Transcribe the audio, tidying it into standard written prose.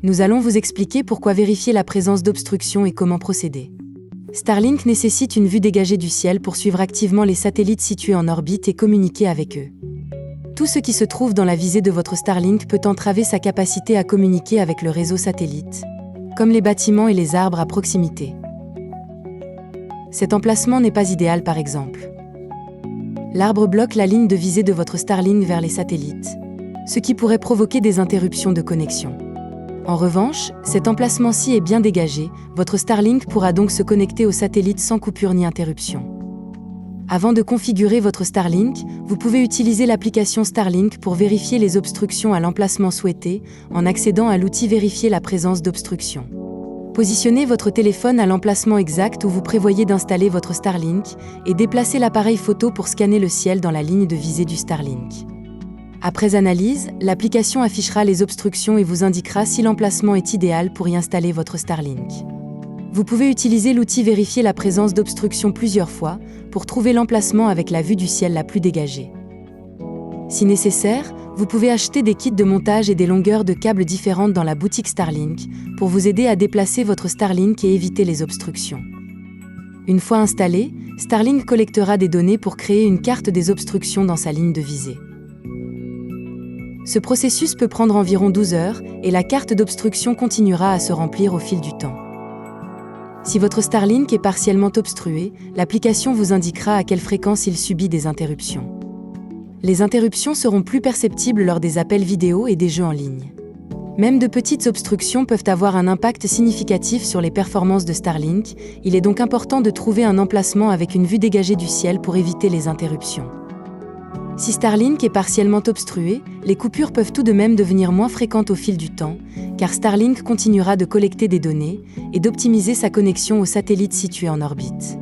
Nous allons vous expliquer pourquoi vérifier la présence d'obstructions et comment procéder. Starlink nécessite une vue dégagée du ciel pour suivre activement les satellites situés en orbite et communiquer avec eux. Tout ce qui se trouve dans la visée de votre Starlink peut entraver sa capacité à communiquer avec le réseau satellite, comme les bâtiments et les arbres à proximité. Cet emplacement n'est pas idéal par exemple. L'arbre bloque la ligne de visée de votre Starlink vers les satellites, ce qui pourrait provoquer des interruptions de connexion. En revanche, cet emplacement-ci est bien dégagé, votre Starlink pourra donc se connecter aux satellites sans coupure ni interruption. Avant de configurer votre Starlink, vous pouvez utiliser l'application Starlink pour vérifier les obstructions à l'emplacement souhaité en accédant à l'outil Vérifier la présence d'obstructions. Positionnez votre téléphone à l'emplacement exact où vous prévoyez d'installer votre Starlink et déplacez l'appareil photo pour scanner le ciel dans la ligne de visée du Starlink. Après analyse, l'application affichera les obstructions et vous indiquera si l'emplacement est idéal pour y installer votre Starlink. Vous pouvez utiliser l'outil Vérifier la présence d'obstructions plusieurs fois pour trouver l'emplacement avec la vue du ciel la plus dégagée. Si nécessaire, vous pouvez acheter des kits de montage et des longueurs de câbles différentes dans la boutique Starlink pour vous aider à déplacer votre Starlink et éviter les obstructions. Une fois installé, Starlink collectera des données pour créer une carte des obstructions dans sa ligne de visée. Ce processus peut prendre environ 12 heures et la carte d'obstruction continuera à se remplir au fil du temps. Si votre Starlink est partiellement obstrué, l'application vous indiquera à quelle fréquence il subit des interruptions. Les interruptions seront plus perceptibles lors des appels vidéo et des jeux en ligne. Même de petites obstructions peuvent avoir un impact significatif sur les performances de Starlink, il est donc important de trouver un emplacement avec une vue dégagée du ciel pour éviter les interruptions. Si Starlink est partiellement obstrué, les coupures peuvent tout de même devenir moins fréquentes au fil du temps, car Starlink continuera de collecter des données et d'optimiser sa connexion aux satellites situés en orbite.